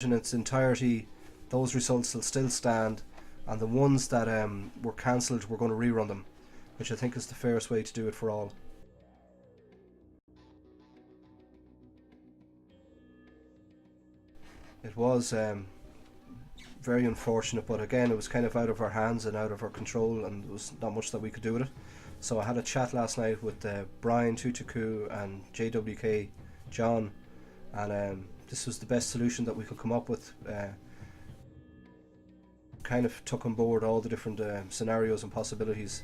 in its entirety, those results will still stand, and the ones that were cancelled, we're going to rerun them, which I think is the fairest way to do it for all. It was very unfortunate, but again, it was kind of out of our hands and out of our control, and there was not much that we could do with it. So I had a chat last night with Brian Tutuku and JWK John, and this was the best solution that we could come up with. Kind of took on board all the different scenarios and possibilities.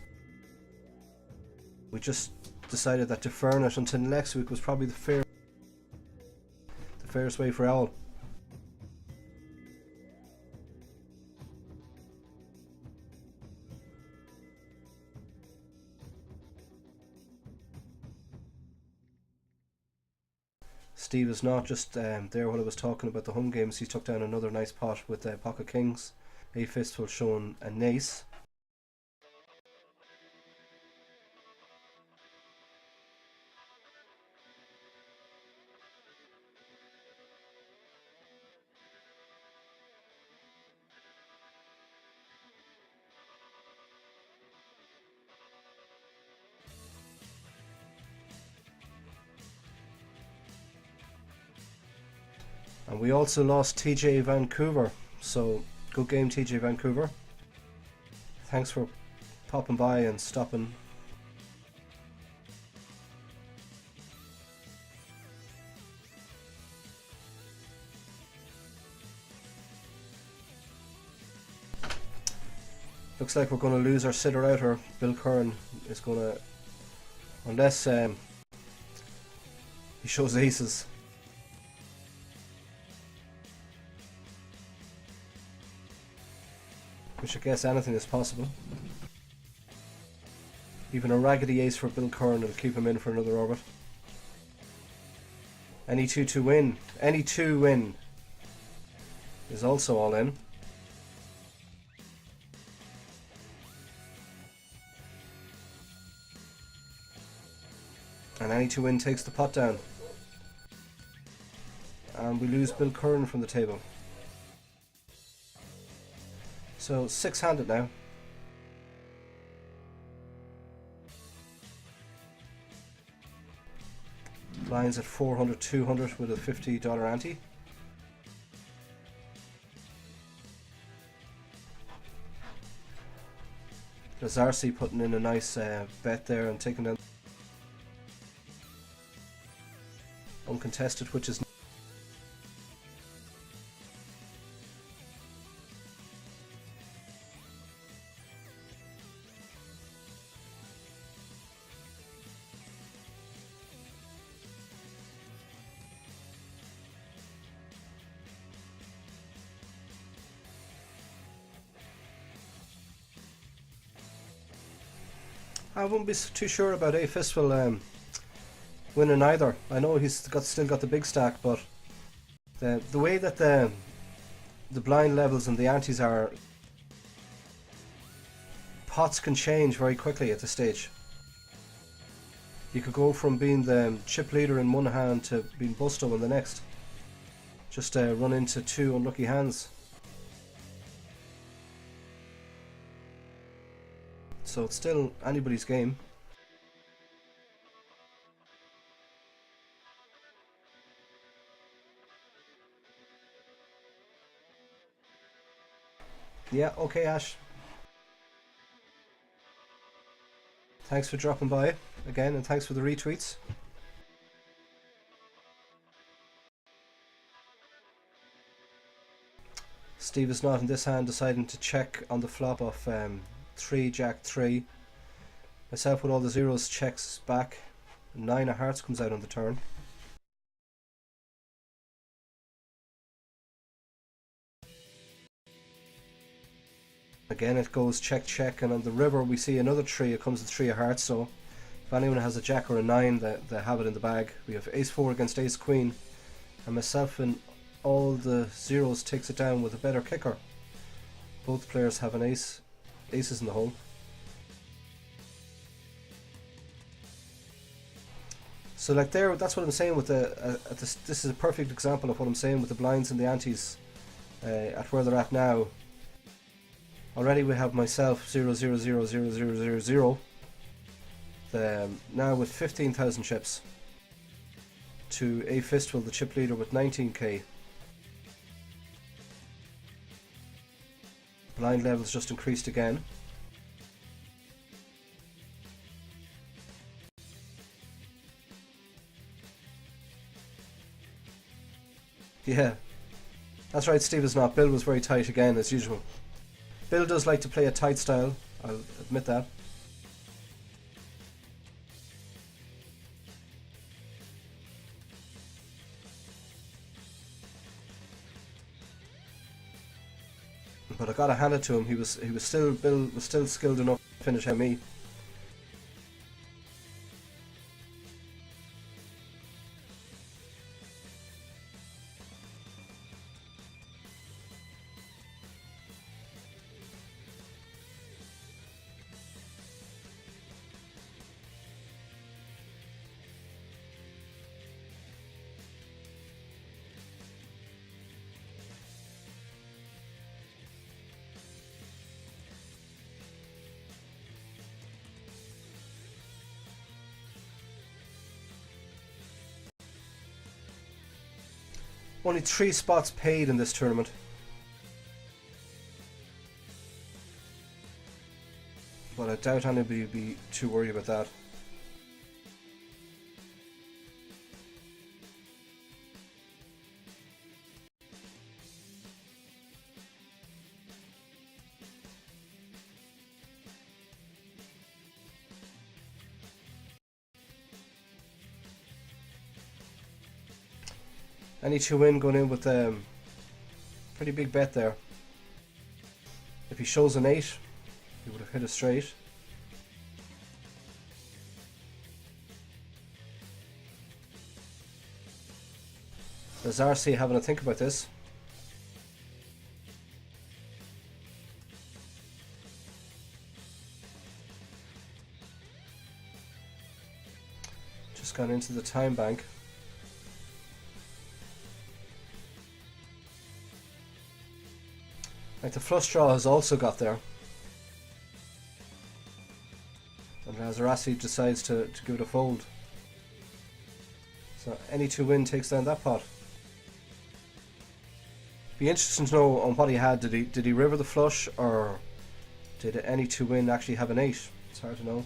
We just decided that deferring it until next week was probably the fairest way for all. Steve is not just there while I was talking about the home games. He took down another nice pot with Pocket Kings, a fistful showing an ace. And we also lost TJ Vancouver, so good game TJ Vancouver. Thanks for popping by and stopping. Looks like we're going to lose our sitter outer. Bill Curran is going to, unless he shows aces. Which I guess anything is possible. Even a raggedy ace for Bill Curran will keep him in for another orbit. Any 2 to win. Any 2 win is also all in. And any 2 win takes the pot down. And we lose Bill Curran from the table. So 6-handed now. Blinds at 400, 200 with a $50 ante. Lazarsi putting in a nice bet there and taking down uncontested, which is I wouldn't be too sure about A Fistful winning either. I know he's still got the big stack, but the way that the blind levels and the antes are, pots can change very quickly at this stage. You could go from being the chip leader in one hand to being busto in the next. Just run into 2 unlucky hands. So it's still anybody's game. Yeah, okay, Ash. Thanks for dropping by again, and thanks for the retweets. Steve is not in this hand, deciding to check on the flop of 3 Jack 3. Myself with all the zeros checks back. 9 of hearts comes out on the turn. Again it goes check check, and on the river we see another 3. It comes to 3 of hearts, so if anyone has a jack or a 9 they have it in the bag. We have ace 4 against ace queen, and myself and all the zeros takes it down with a better kicker. Both players have an aces in the hole. So like there, that's what I'm saying with this is a perfect example of what I'm saying with the blinds and the antes. at where they're at now. Already we have myself 0000000. Now with 15,000 chips to A Fistful, the chip leader, with 19k. Blind levels just increased again. Yeah, that's right, Steve is not. Bill was very tight again, as usual. Bill does like to play a tight style, I'll admit that. But I gotta hand it to him. Bill was still skilled enough to finish me. Only 3 spots paid in this tournament. But I doubt anybody would be too worried about that. Any 2-win going in with pretty big bet there. If he shows an 8, he would have hit a straight. There's RC having a think about this. Just gone into the time bank. Like, the flush draw has also got there. And Lazarasi decides to give it a fold. So any 2-win takes down that pot. Be interesting to know on what he had. Did he river the flush, or did any 2-win actually have an 8? It's hard to know.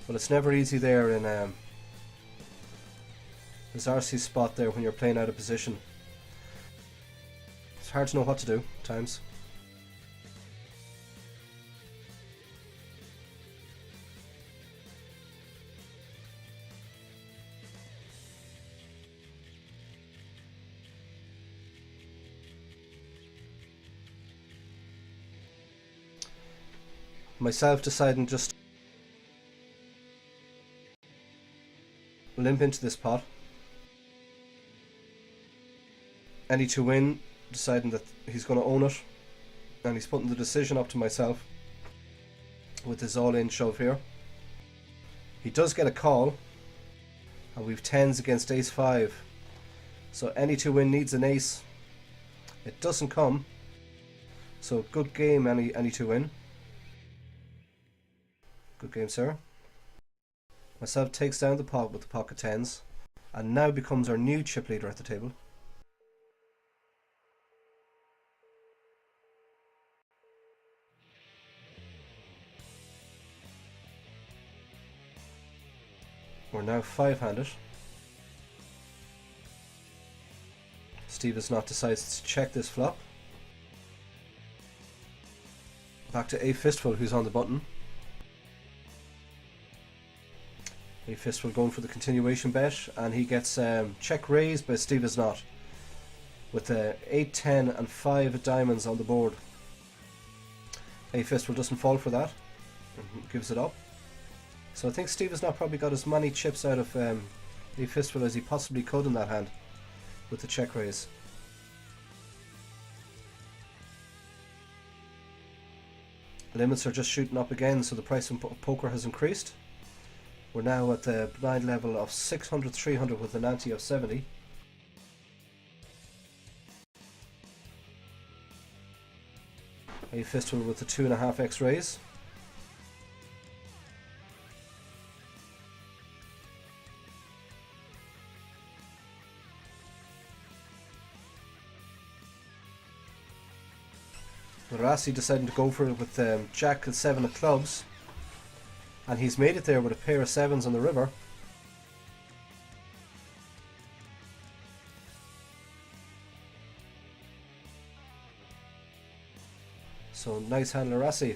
But it's never easy there in this RC spot there when you're playing out of position. It's hard to know what to do at times. Myself deciding just limp into this pot. Any 2-win, deciding that he's going to own it, and he's putting the decision up to myself with his all-in shove here. He does get a call, and we've 10s against ace 5, so any 2-win needs an ace. It doesn't come, so good game, any 2-win. Good game, sir. Myself takes down the pot with the pocket 10s, and now becomes our new chip leader at the table. We're now 5-handed. Steve has not decided to check this flop. Back to A Fistful, who's on the button. A Fistful going for the continuation bet, and he gets check raised by Steve is not, with 8, 10 and 5 diamonds on the board. A Fistful doesn't fall for that and gives it up. So I think Steve has not probably got as many chips out of A Fistful as he possibly could in that hand. with the check raise. Limits are just shooting up again, so the price of poker has increased. We're now at the blind level of 600, 300 with an ante of 70. A fistful with the 2.5x raise. Rassi deciding to go for it with Jack and 7 of clubs, and he's made it there with a pair of 7s on the river. So nice hand, Rassi.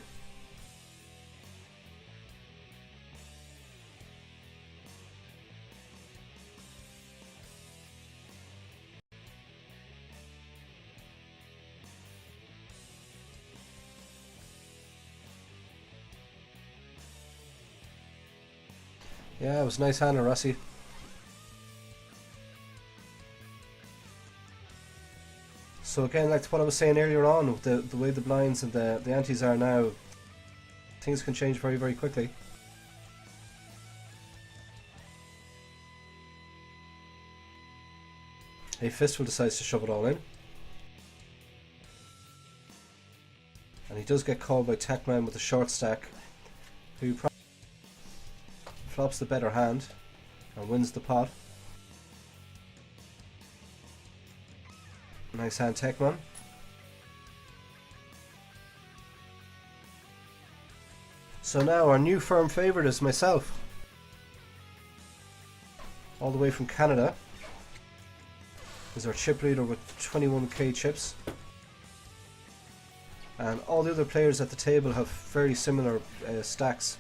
Yeah, it was a nice hand, Rassi. So again, like what I was saying earlier on, with the way the blinds and the antes are now, things can change very, very quickly. A fistful decides to shove it all in. And he does get called by Tackman with a short stack, who flops the better hand and wins the pot. Nice hand, Tackman. So now our new firm favourite is myself, all the way from Canada. Is our chip leader with 21k chips, and all the other players at the table have very similar stacks.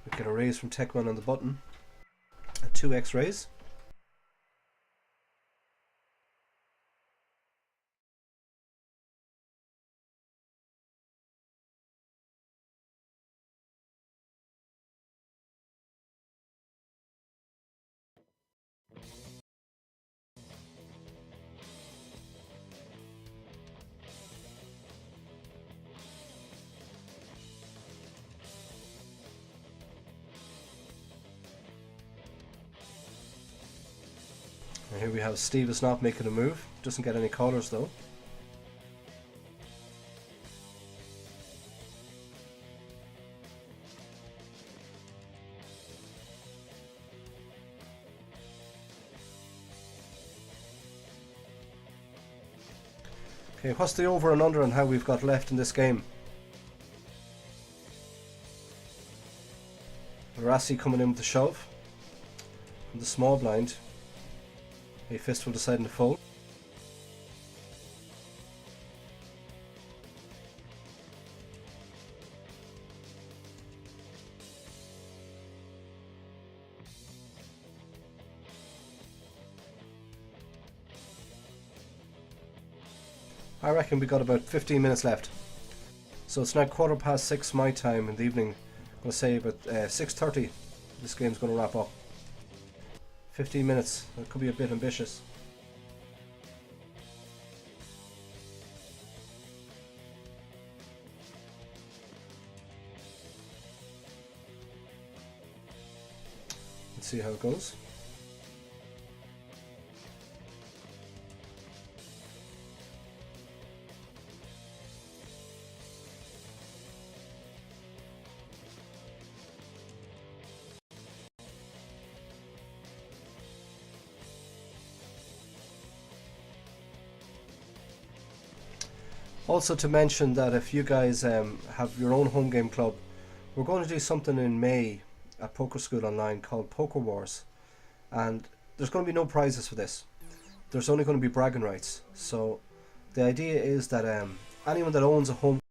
We get a raise from Tackman on the button, a 2x raise. And here we have Steve is not making a move, doesn't get any callers though. Okay, what's the over and under on how we've got left in this game? Rassi coming in with the shove from the small blind. A fistful deciding to fold. I reckon we got about 15 minutes left. So it's now 6:15 my time in the evening. I'm going to say about 6:30 this game's going to wrap up. 15 minutes, that could be a bit ambitious. Let's see how it goes. Also to mention that if you guys have your own home game club, we're going to do something in May at Poker School Online called Poker Wars, and there's going to be no prizes for this. There's only going to be bragging rights. So the idea is that anyone that owns a home